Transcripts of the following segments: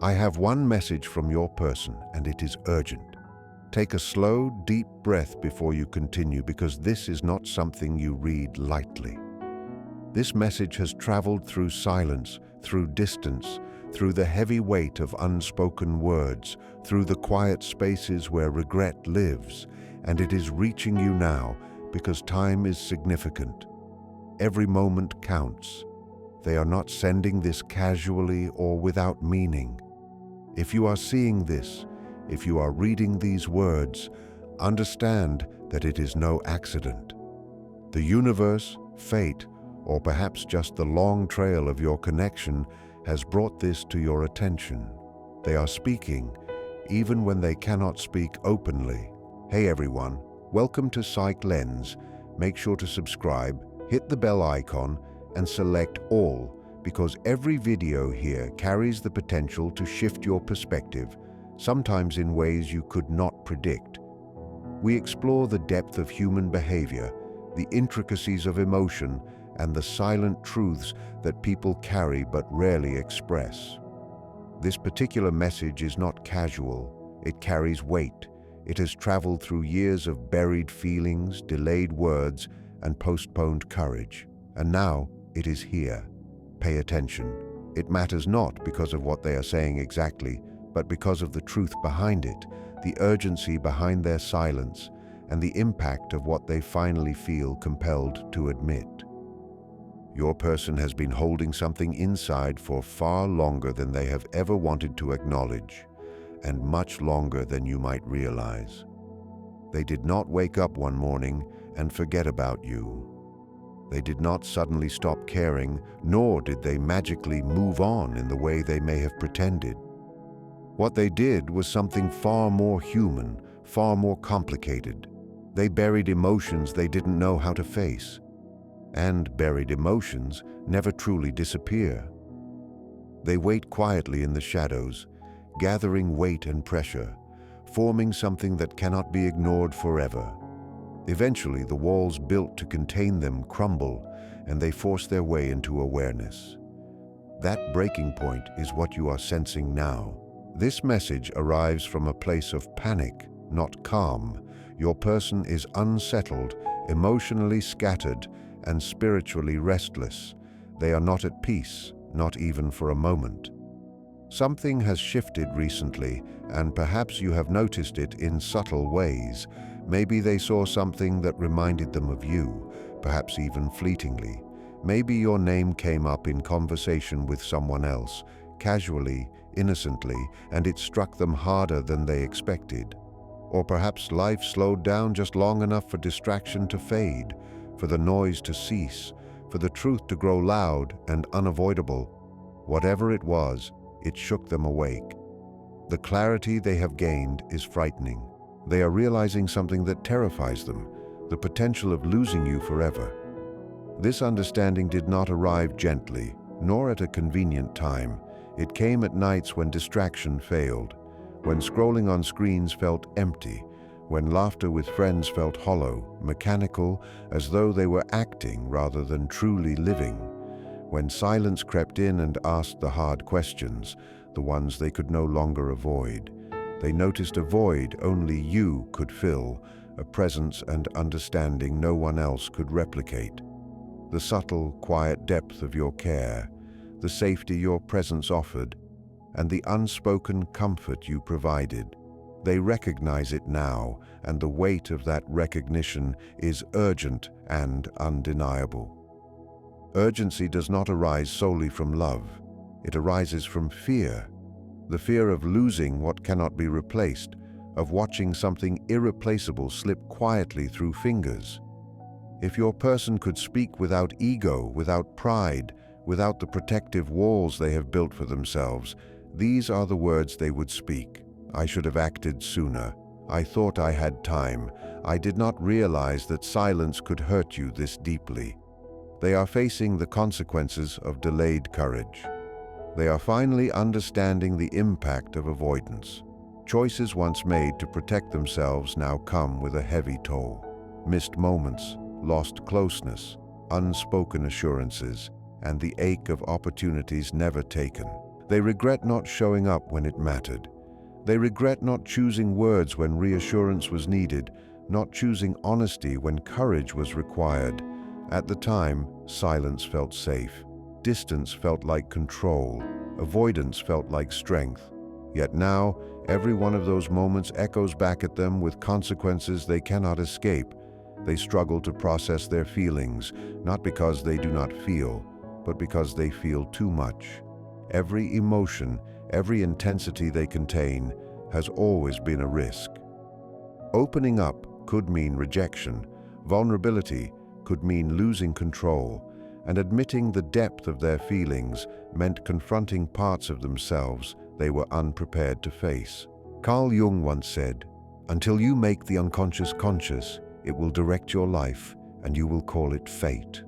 I have one message from your person, and it is urgent. Take a slow, deep breath before you continue, because this is not something you read lightly. This message has traveled through silence, through distance, through the heavy weight of unspoken words, through the quiet spaces where regret lives, and it is reaching you now because time is significant. Every moment counts. They are not sending this casually or without meaning. If you are seeing this, if you are reading these words, understand that it is no accident. The universe, fate, or perhaps just the long trail of your connection has brought this to your attention. They are speaking, even when they cannot speak openly. Hey everyone, welcome to Psych Lens. Make sure to subscribe, hit the bell icon, and select all, because every video here carries the potential to shift your perspective, sometimes in ways you could not predict. We explore the depth of human behavior, the intricacies of emotion, and the silent truths that people carry but rarely express. This particular message is not casual. It carries weight. It has traveled through years of buried feelings, delayed words, and postponed courage. And now it is here. Pay attention. It matters not because of what they are saying exactly, but because of the truth behind it, the urgency behind their silence, and the impact of what they finally feel compelled to admit. Your person has been holding something inside for far longer than they have ever wanted to acknowledge, and much longer than you might realize. They did not wake up one morning and forget about you. They did not suddenly stop caring, nor did they magically move on in the way they may have pretended. What they did was something far more human, far more complicated. They buried emotions they didn't know how to face. And buried emotions never truly disappear. They wait quietly in the shadows, gathering weight and pressure, forming something that cannot be ignored forever. Eventually, the walls built to contain them crumble, and they force their way into awareness. That breaking point is what you are sensing now. This message arrives from a place of panic, not calm. Your person is unsettled, emotionally scattered, and spiritually restless. They are not at peace, not even for a moment. Something has shifted recently, and perhaps you have noticed it in subtle ways. Maybe they saw something that reminded them of you, perhaps even fleetingly. Maybe your name came up in conversation with someone else, casually, innocently, and it struck them harder than they expected. Or perhaps life slowed down just long enough for distraction to fade, for the noise to cease, for the truth to grow loud and unavoidable. Whatever it was, it shook them awake. The clarity they have gained is frightening. They are realizing something that terrifies them, the potential of losing you forever. This understanding did not arrive gently, nor at a convenient time. It came at nights when distraction failed, when scrolling on screens felt empty, when laughter with friends felt hollow, mechanical, as though they were acting rather than truly living, when silence crept in and asked the hard questions, the ones they could no longer avoid. They noticed a void only you could fill, a presence and understanding no one else could replicate. The subtle, quiet depth of your care, the safety your presence offered, and the unspoken comfort you provided. They recognize it now, and the weight of that recognition is urgent and undeniable. Urgency does not arise solely from love. It arises from fear. The fear of losing what cannot be replaced, of watching something irreplaceable slip quietly through fingers. If your person could speak without ego, without pride, without the protective walls they have built for themselves, these are the words they would speak. I should have acted sooner. I thought I had time. I did not realize that silence could hurt you this deeply. They are facing the consequences of delayed courage. They are finally understanding the impact of avoidance. Choices once made to protect themselves now come with a heavy toll. Missed moments, lost closeness, unspoken assurances, and the ache of opportunities never taken. They regret not showing up when it mattered. They regret not choosing words when reassurance was needed, not choosing honesty when courage was required. At the time, silence felt safe. Distance felt like control. Avoidance felt like strength. Yet now, every one of those moments echoes back at them with consequences they cannot escape. They struggle to process their feelings, not because they do not feel, but because they feel too much. Every emotion, every intensity they contain, has always been a risk. Opening up could mean rejection. Vulnerability could mean losing control. And admitting the depth of their feelings meant confronting parts of themselves they were unprepared to face. Carl Jung once said, "Until you make the unconscious conscious, it will direct your life, and you will call it fate."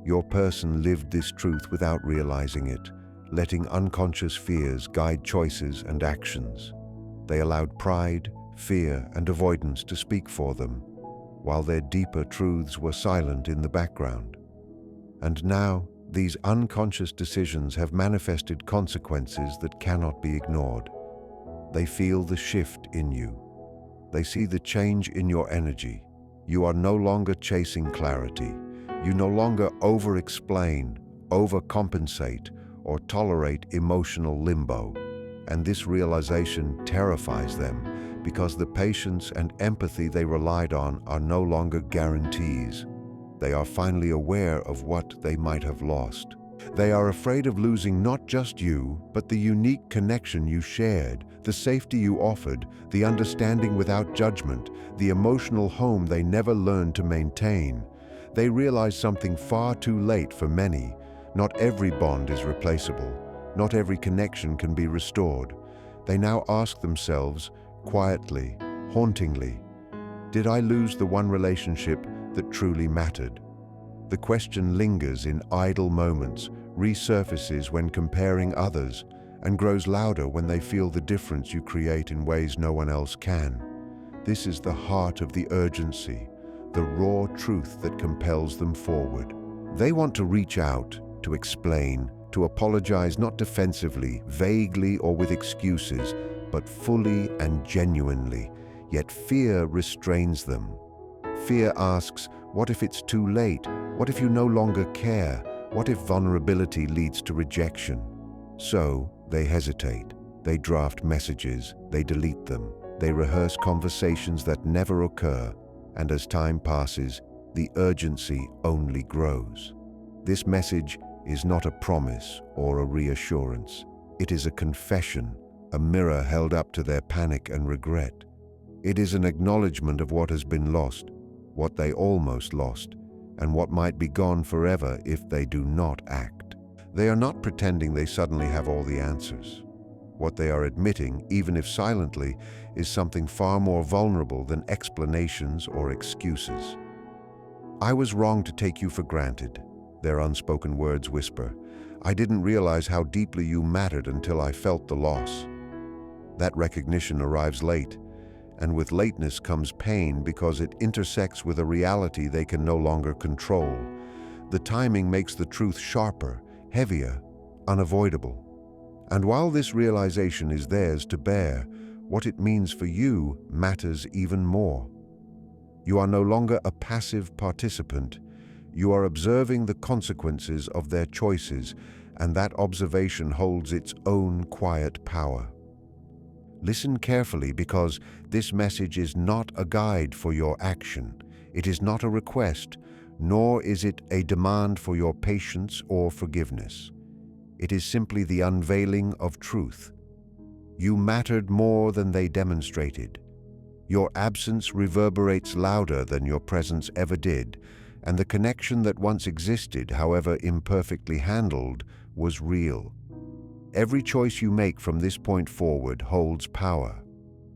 Your person lived this truth without realizing it, letting unconscious fears guide choices and actions. They allowed pride, fear, and avoidance to speak for them, while their deeper truths were silent in the background. And now, these unconscious decisions have manifested consequences that cannot be ignored. They feel the shift in you. They see the change in your energy. You are no longer chasing clarity. You no longer over-explain, overcompensate, or tolerate emotional limbo. And this realization terrifies them because the patience and empathy they relied on are no longer guarantees. They are finally aware of what they might have lost. They are afraid of losing not just you, but the unique connection you shared, the safety you offered, the understanding without judgment, the emotional home they never learned to maintain. They realize something far too late for many. Not every bond is replaceable. Not every connection can be restored. They now ask themselves, quietly, hauntingly, did I lose the one relationship that truly mattered? The question lingers in idle moments, resurfaces when comparing others, and grows louder when they feel the difference you create in ways no one else can. This is the heart of the urgency, the raw truth that compels them forward. They want to reach out, to explain, to apologize not defensively, vaguely, or with excuses, but fully and genuinely. Yet fear restrains them. Fear asks, what if it's too late? What if you no longer care? What if vulnerability leads to rejection? So, they hesitate. They draft messages. They delete them. They rehearse conversations that never occur. And as time passes, the urgency only grows. This message is not a promise or a reassurance. It is a confession, a mirror held up to their panic and regret. It is an acknowledgement of what has been lost, what they almost lost, and what might be gone forever if they do not act. They are not pretending they suddenly have all the answers. What they are admitting, even if silently, is something far more vulnerable than explanations or excuses. "I was wrong to take you for granted," their unspoken words whisper. "I didn't realize how deeply you mattered until I felt the loss." That recognition arrives late, and with lateness comes pain because it intersects with a reality they can no longer control. The timing makes the truth sharper, heavier, unavoidable. And while this realization is theirs to bear, what it means for you matters even more. You are no longer a passive participant. You are observing the consequences of their choices, and that observation holds its own quiet power. Listen carefully, because this message is not a guide for your action. It is not a request, nor is it a demand for your patience or forgiveness. It is simply the unveiling of truth. You mattered more than they demonstrated. Your absence reverberates louder than your presence ever did, and the connection that once existed, however imperfectly handled, was real. Every choice you make from this point forward holds power.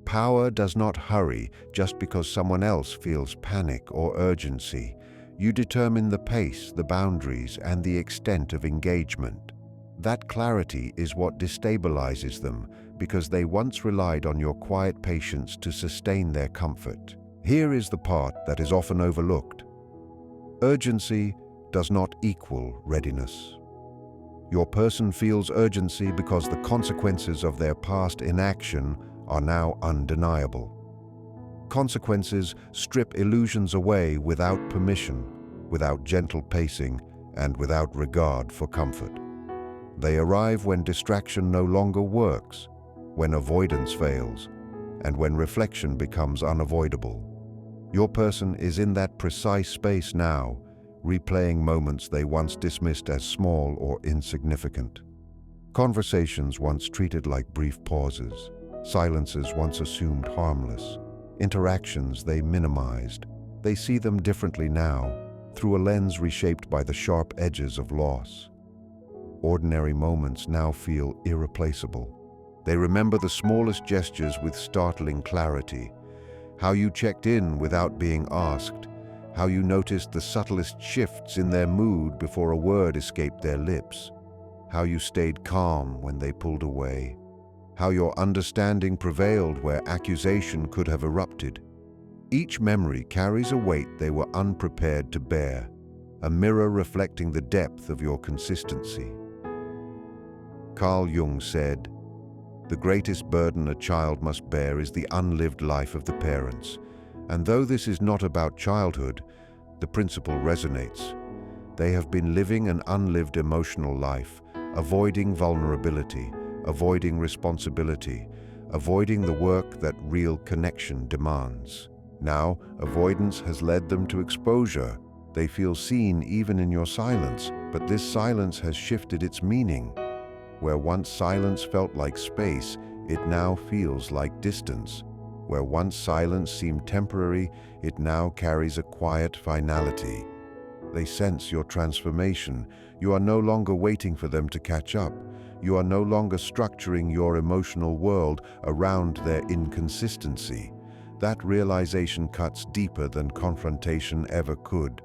Power does not hurry just because someone else feels panic or urgency. You determine the pace, the boundaries, and the extent of engagement. That clarity is what destabilizes them, because they once relied on your quiet patience to sustain their comfort. Here is the part that is often overlooked. Urgency does not equal readiness. Your person feels urgency because the consequences of their past inaction are now undeniable. Consequences strip illusions away without permission, without gentle pacing, and without regard for comfort. They arrive when distraction no longer works, when avoidance fails, and when reflection becomes unavoidable. Your person is in that precise space now, replaying moments they once dismissed as small or insignificant. Conversations once treated like brief pauses, silences once assumed harmless, interactions they minimized. They see them differently now, through a lens reshaped by the sharp edges of loss. Ordinary moments now feel irreplaceable. They remember the smallest gestures with startling clarity, how you checked in without being asked, how you noticed the subtlest shifts in their mood before a word escaped their lips, how you stayed calm when they pulled away, how your understanding prevailed where accusation could have erupted. Each memory carries a weight they were unprepared to bear, a mirror reflecting the depth of your consistency. Carl Jung said, "The greatest burden a child must bear is the unlived life of the parents." And though this is not about childhood, the principle resonates. They have been living an unlived emotional life, avoiding vulnerability, avoiding responsibility, avoiding the work that real connection demands. Now, avoidance has led them to exposure. They feel seen even in your silence, but this silence has shifted its meaning. Where once silence felt like space, it now feels like distance. Where once silence seemed temporary, it now carries a quiet finality. They sense your transformation. You are no longer waiting for them to catch up. You are no longer structuring your emotional world around their inconsistency. That realization cuts deeper than confrontation ever could.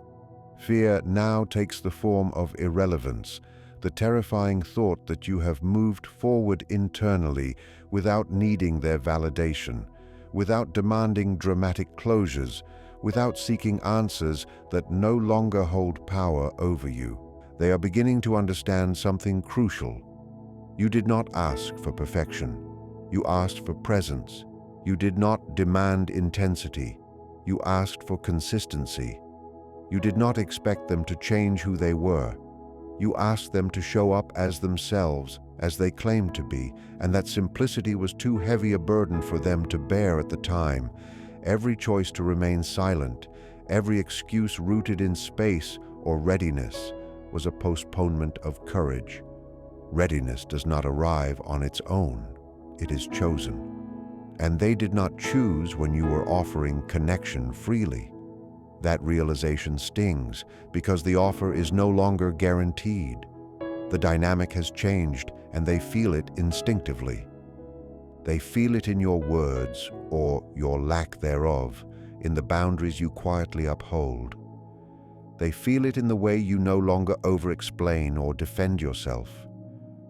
Fear now takes the form of irrelevance, the terrifying thought that you have moved forward internally without needing their validation, without demanding dramatic closures, without seeking answers that no longer hold power over you. They are beginning to understand something crucial. You did not ask for perfection. You asked for presence. You did not demand intensity. You asked for consistency. You did not expect them to change who they were. You asked them to show up as themselves, as they claimed to be, and that simplicity was too heavy a burden for them to bear at the time. Every choice to remain silent, every excuse rooted in space or readiness, was a postponement of courage. Readiness does not arrive on its own. It is chosen. And they did not choose when you were offering connection freely. That realization stings because the offer is no longer guaranteed. The dynamic has changed and they feel it instinctively. They feel it in your words or your lack thereof, in the boundaries you quietly uphold. They feel it in the way you no longer over-explain or defend yourself.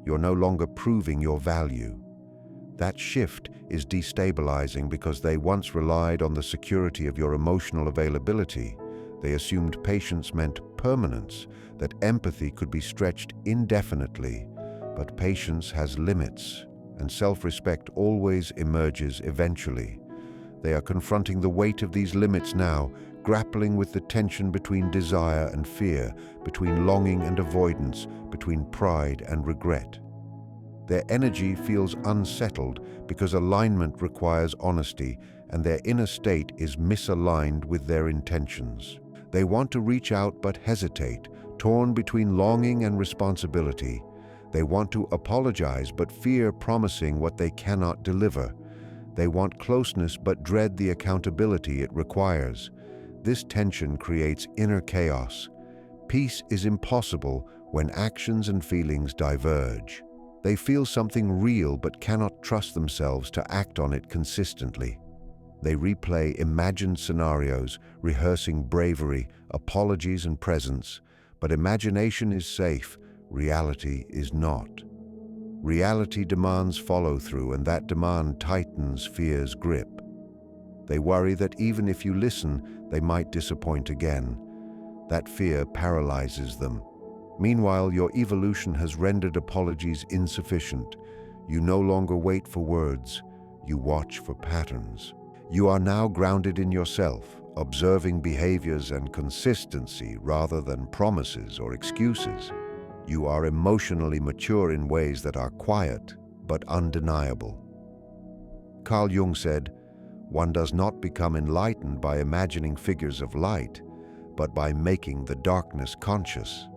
You're no longer proving your value. That shift is destabilizing because they once relied on the security of your emotional availability. They assumed patience meant permanence, that empathy could be stretched indefinitely. But patience has limits, and self-respect always emerges eventually. They are confronting the weight of these limits now, grappling with the tension between desire and fear, between longing and avoidance, between pride and regret. Their energy feels unsettled because alignment requires honesty, and their inner state is misaligned with their intentions. They want to reach out but hesitate, torn between longing and responsibility. They want to apologize but fear promising what they cannot deliver. They want closeness but dread the accountability it requires. This tension creates inner chaos. Peace is impossible when actions and feelings diverge. They feel something real but cannot trust themselves to act on it consistently. They replay imagined scenarios, rehearsing bravery, apologies, and presence. But imagination is safe, reality is not. Reality demands follow-through, and that demand tightens fear's grip. They worry that even if you listen, they might disappoint again. That fear paralyzes them, Meanwhile, your evolution has rendered apologies insufficient. You no longer wait for words, you watch for patterns. You are now grounded in yourself, observing behaviors and consistency rather than promises or excuses. You are emotionally mature in ways that are quiet but undeniable. Carl Jung said, "One does not become enlightened by imagining figures of light, but by making the darkness conscious."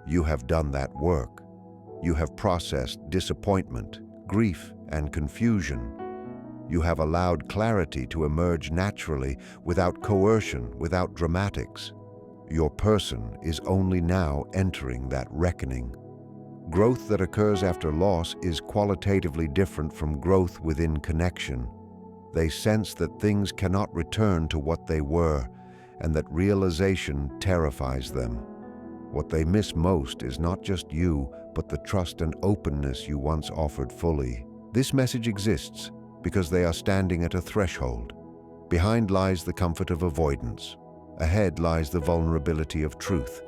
You have done that work. You have processed disappointment, grief, and confusion. You have allowed clarity to emerge naturally, without coercion, without dramatics. Your person is only now entering that reckoning. Growth that occurs after loss is qualitatively different from growth within connection. They sense that things cannot return to what they were, and that realization terrifies them. What they miss most is not just you, but the trust and openness you once offered fully. This message exists because they are standing at a threshold. Behind lies the comfort of avoidance. Ahead lies the vulnerability of truth.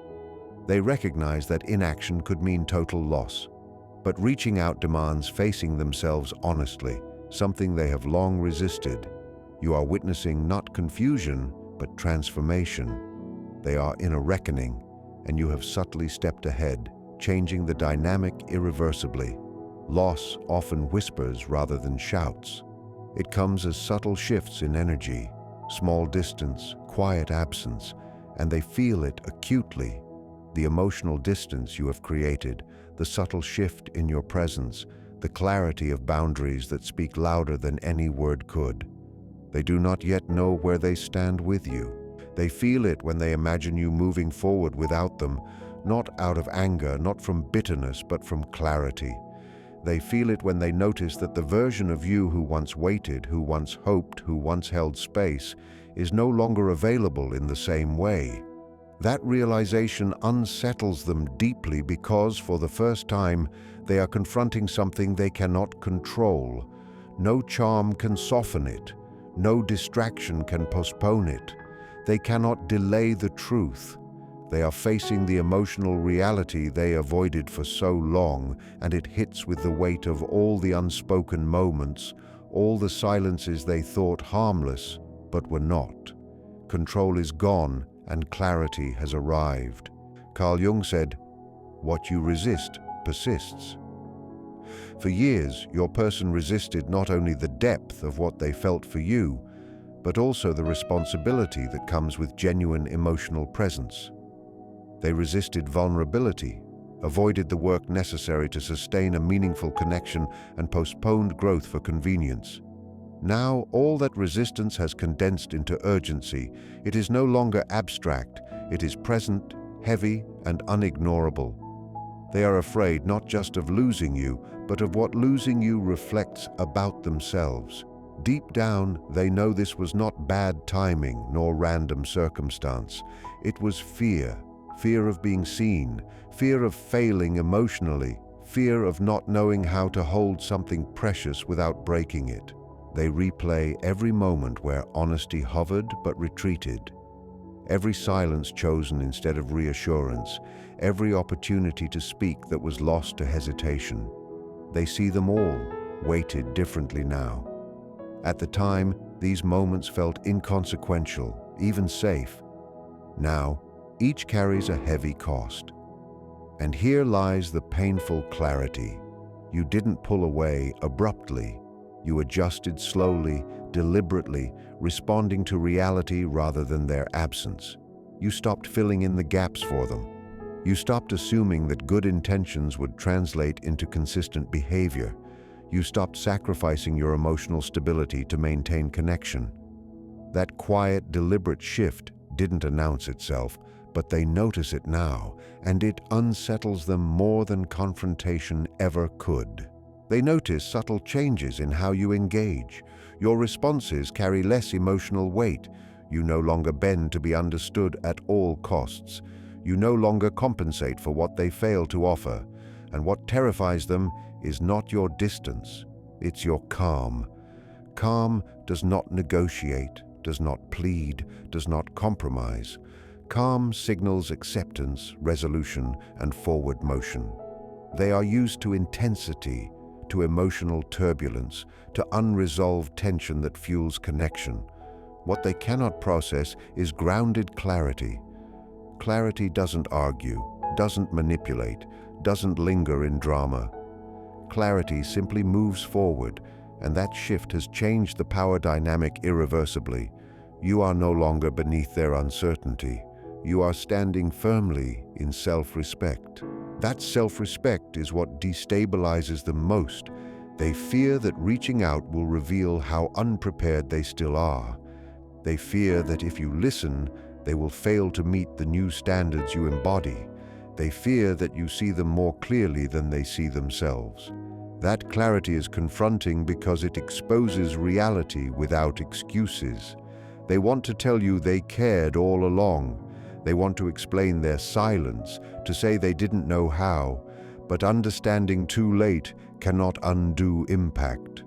They recognize that inaction could mean total loss, but reaching out demands facing themselves honestly, something they have long resisted. You are witnessing not confusion, but transformation. They are in a reckoning, and you have subtly stepped ahead, changing the dynamic irreversibly. Loss often whispers rather than shouts. It comes as subtle shifts in energy, small distance, quiet absence, and they feel it acutely. The emotional distance you have created, the subtle shift in your presence, the clarity of boundaries that speak louder than any word could. They do not yet know where they stand with you. They feel it when they imagine you moving forward without them, not out of anger, not from bitterness, but from clarity. They feel it when they notice that the version of you who once waited, who once hoped, who once held space, is no longer available in the same way. That realization unsettles them deeply because, for the first time, they are confronting something they cannot control. No charm can soften it. No distraction can postpone it. They cannot delay the truth. They are facing the emotional reality they avoided for so long, and it hits with the weight of all the unspoken moments, all the silences they thought harmless, but were not. Control is gone, and clarity has arrived. Carl Jung said, "What you resist persists." For years, your person resisted not only the depth of what they felt for you, but also the responsibility that comes with genuine emotional presence. They resisted vulnerability, avoided the work necessary to sustain a meaningful connection, and postponed growth for convenience. Now, all that resistance has condensed into urgency. It is no longer abstract, it is present, heavy, and unignorable. They are afraid not just of losing you, but of what losing you reflects about themselves. Deep down, they know this was not bad timing nor random circumstance. It was fear. Fear of being seen, fear of failing emotionally, fear of not knowing how to hold something precious without breaking it. They replay every moment where honesty hovered but retreated, every silence chosen instead of reassurance, every opportunity to speak that was lost to hesitation. They see them all, weighted differently now. At the time, these moments felt inconsequential, even safe. Now, each carries a heavy cost. And here lies the painful clarity. You didn't pull away abruptly. You adjusted slowly, deliberately, responding to reality rather than their absence. You stopped filling in the gaps for them. You stopped assuming that good intentions would translate into consistent behavior. You stopped sacrificing your emotional stability to maintain connection. That quiet, deliberate shift didn't announce itself, but they notice it now, and it unsettles them more than confrontation ever could. They notice subtle changes in how you engage. Your responses carry less emotional weight. You no longer bend to be understood at all costs. You no longer compensate for what they fail to offer. And what terrifies them is not your distance, it's your calm. Calm does not negotiate, does not plead, does not compromise. Calm signals acceptance, resolution, and forward motion. They are used to intensity, to emotional turbulence, to unresolved tension that fuels connection. What they cannot process is grounded clarity. Clarity doesn't argue, doesn't manipulate, doesn't linger in drama. Clarity simply moves forward, and that shift has changed the power dynamic irreversibly. You are no longer beneath their uncertainty. You are standing firmly in self-respect. That self-respect is what destabilizes them most. They fear that reaching out will reveal how unprepared they still are. They fear that if you listen, they will fail to meet the new standards you embody. They fear that you see them more clearly than they see themselves. That clarity is confronting because it exposes reality without excuses. They want to tell you they cared all along. They want to explain their silence, to say they didn't know how, but understanding too late cannot undo impact.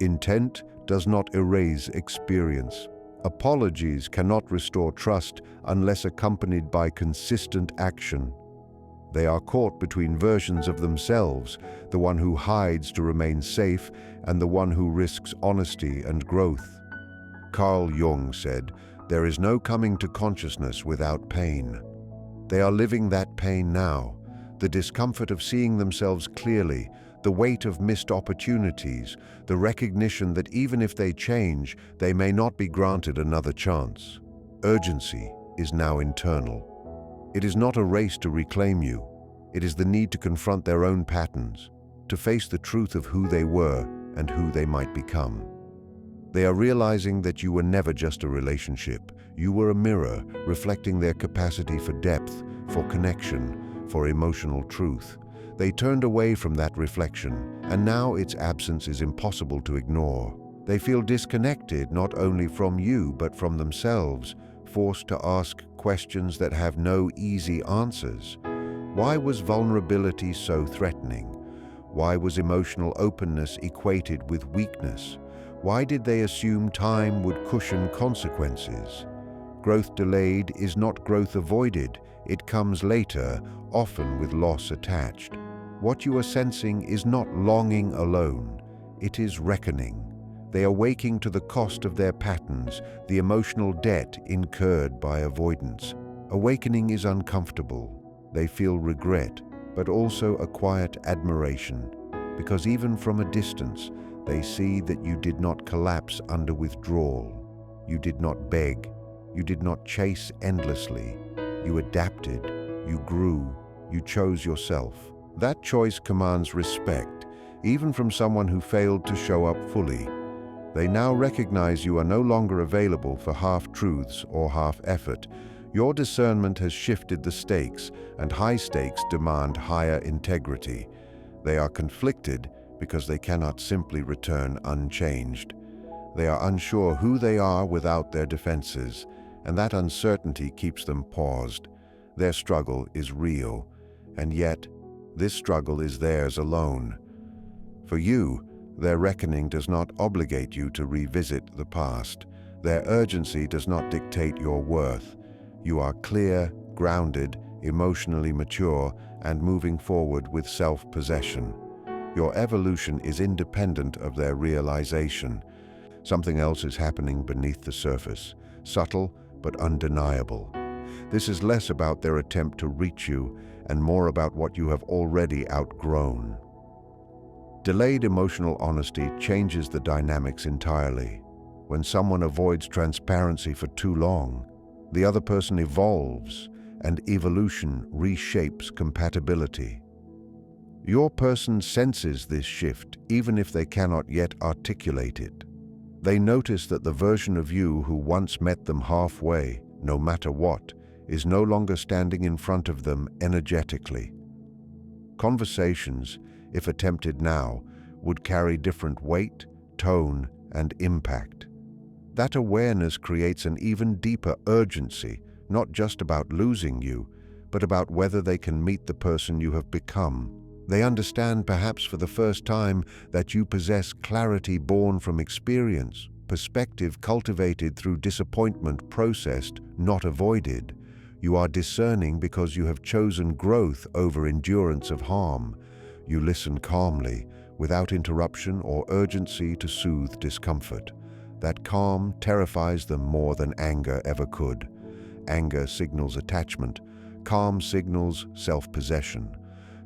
Intent does not erase experience. Apologies cannot restore trust unless accompanied by consistent action. They are caught between versions of themselves, the one who hides to remain safe and the one who risks honesty and growth. Carl Jung said, "There is no coming to consciousness without pain." They are living that pain now, the discomfort of seeing themselves clearly, the weight of missed opportunities, the recognition that even if they change, they may not be granted another chance. Urgency is now internal. It is not a race to reclaim you. It is the need to confront their own patterns, to face the truth of who they were and who they might become. They are realizing that you were never just a relationship. You were a mirror, reflecting their capacity for depth, for connection, for emotional truth. They turned away from that reflection, and now its absence is impossible to ignore. They feel disconnected not only from you, but from themselves, forced to ask questions that have no easy answers. Why was vulnerability so threatening? Why was emotional openness equated with weakness? Why did they assume time would cushion consequences? Growth delayed is not growth avoided. It comes later, often with loss attached. What you are sensing is not longing alone. It is reckoning. They are waking to the cost of their patterns, the emotional debt incurred by avoidance. Awakening is uncomfortable. They feel regret, but also a quiet admiration, because even from a distance, they see that you did not collapse under withdrawal. You did not beg. You did not chase endlessly. You adapted. You grew. You chose yourself. That choice commands respect, even from someone who failed to show up fully. They now recognize you are no longer available for half-truths or half-effort. Your discernment has shifted the stakes, and high stakes demand higher integrity. They are conflicted because they cannot simply return unchanged. They are unsure who they are without their defenses, and that uncertainty keeps them paused. Their struggle is real, and yet this struggle is theirs alone. For you, their reckoning does not obligate you to revisit the past. Their urgency does not dictate your worth. You are clear, grounded, emotionally mature, and moving forward with self-possession. Your evolution is independent of their realization. Something else is happening beneath the surface, subtle but undeniable. This is less about their attempt to reach you and more about what you have already outgrown. Delayed emotional honesty changes the dynamics entirely. When someone avoids transparency for too long, the other person evolves, and evolution reshapes compatibility. Your person senses this shift even if they cannot yet articulate it. They notice that the version of you who once met them halfway, no matter what, is no longer standing in front of them energetically. Conversations, if attempted now, would carry different weight, tone, and impact. That awareness creates an even deeper urgency, not just about losing you, but about whether they can meet the person you have become. They understand, perhaps for the first time, that you possess clarity born from experience, perspective cultivated through disappointment processed, not avoided, You are discerning because you have chosen growth over endurance of harm. You listen calmly, without interruption or urgency to soothe discomfort. That calm terrifies them more than anger ever could. Anger signals attachment. Calm signals self-possession.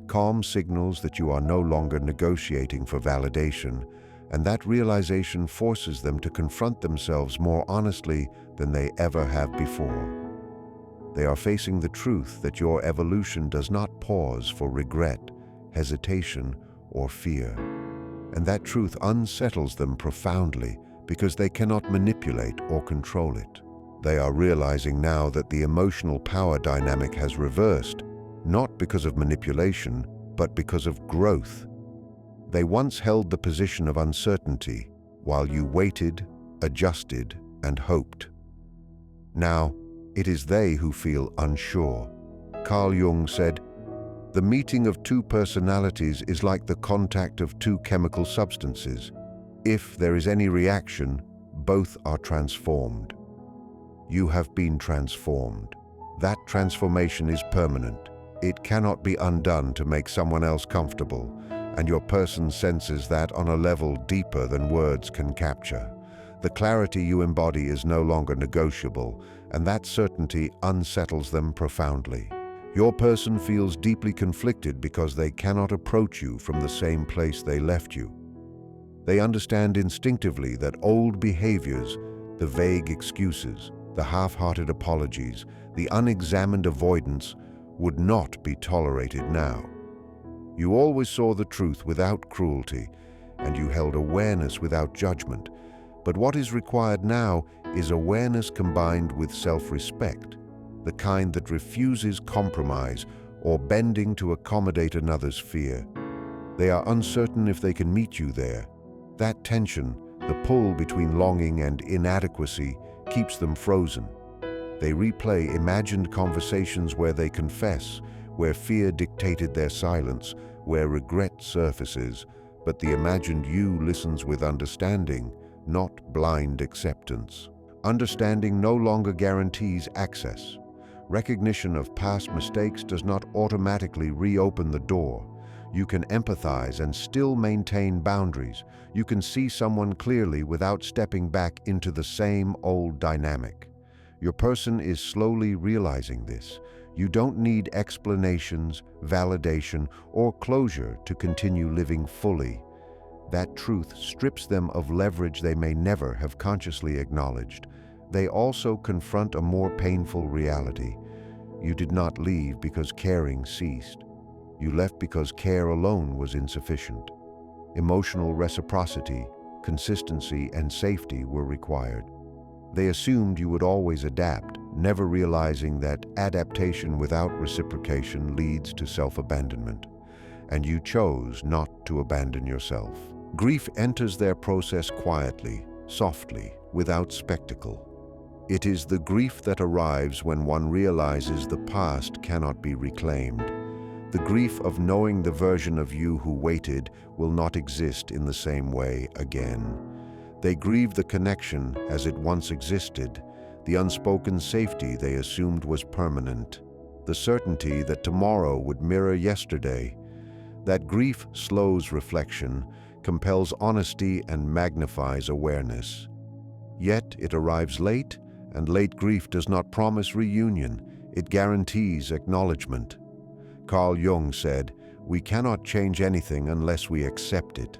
Calm signals that you are no longer negotiating for validation, and that realization forces them to confront themselves more honestly than they ever have before. They are facing the truth that your evolution does not pause for regret, hesitation, or fear. And that truth unsettles them profoundly because they cannot manipulate or control it. They are realizing now that the emotional power dynamic has reversed, not because of manipulation, but because of growth. They once held the position of uncertainty while you waited, adjusted, and hoped. Now, it is they who feel unsure. Carl Jung said, "The meeting of two personalities is like the contact of two chemical substances. If there is any reaction, both are transformed." You have been transformed. That transformation is permanent. It cannot be undone to make someone else comfortable, and your person senses that on a level deeper than words can capture. The clarity you embody is no longer negotiable, and that certainty unsettles them profoundly. Your person feels deeply conflicted because they cannot approach you from the same place they left you. They understand instinctively that old behaviors, the vague excuses, the half-hearted apologies, the unexamined avoidance, would not be tolerated now. You always saw the truth without cruelty, and you held awareness without judgment. But what is required now is awareness combined with self-respect, the kind that refuses compromise or bending to accommodate another's fear. They are uncertain if they can meet you there. That tension, the pull between longing and inadequacy, keeps them frozen. They replay imagined conversations where they confess, where fear dictated their silence, where regret surfaces, but the imagined you listens with understanding, not blind acceptance. Understanding no longer guarantees access. Recognition of past mistakes does not automatically reopen the door. You can empathize and still maintain boundaries. You can see someone clearly without stepping back into the same old dynamic. Your person is slowly realizing this. You don't need explanations, validation, or closure to continue living fully. That truth strips them of leverage they may never have consciously acknowledged. They also confront a more painful reality. You did not leave because caring ceased. You left because care alone was insufficient. Emotional reciprocity, consistency, and safety were required. They assumed you would always adapt, never realizing that adaptation without reciprocation leads to self-abandonment. And you chose not to abandon yourself. Grief enters their process quietly, softly, without spectacle. It is the grief that arrives when one realizes the past cannot be reclaimed. The grief of knowing the version of you who waited will not exist in the same way again. They grieve the connection as it once existed, the unspoken safety they assumed was permanent, the certainty that tomorrow would mirror yesterday. That grief slows reflection, compels honesty, and magnifies awareness. Yet it arrives late, and late grief does not promise reunion, it guarantees acknowledgement. Carl Jung said, "We cannot change anything unless we accept it."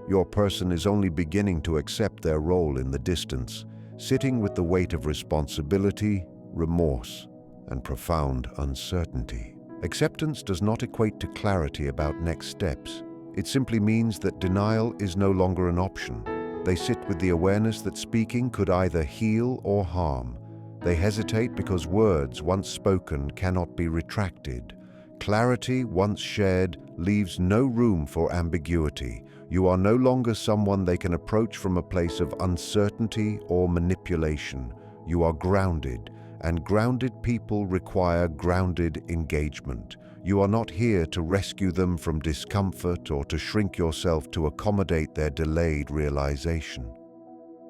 Your person is only beginning to accept their role in the distance, sitting with the weight of responsibility, remorse, and profound uncertainty. Acceptance does not equate to clarity about next steps. It simply means that denial is no longer an option. They sit with the awareness that speaking could either heal or harm. They hesitate because words once spoken cannot be retracted. Clarity once shared leaves no room for ambiguity. You are no longer someone they can approach from a place of uncertainty or manipulation. You are grounded, and grounded people require grounded engagement. You are not here to rescue them from discomfort or to shrink yourself to accommodate their delayed realization.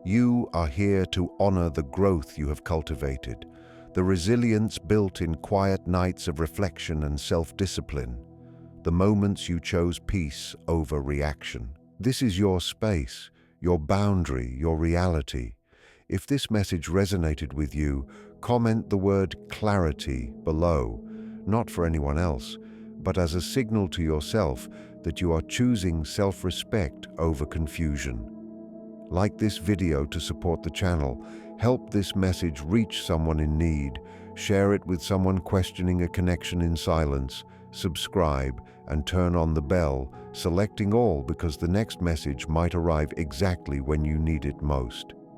You are here to honor the growth you have cultivated, the resilience built in quiet nights of reflection and self-discipline, the moments you chose peace over reaction. This is your space, your boundary, your reality. If this message resonated with you, comment the word clarity below, not for anyone else, but as a signal to yourself that you are choosing self-respect over confusion. Like this video to support the channel, help this message reach someone in need, share it with someone questioning a connection in silence, subscribe, and turn on the bell, selecting all because the next message might arrive exactly when you need it most.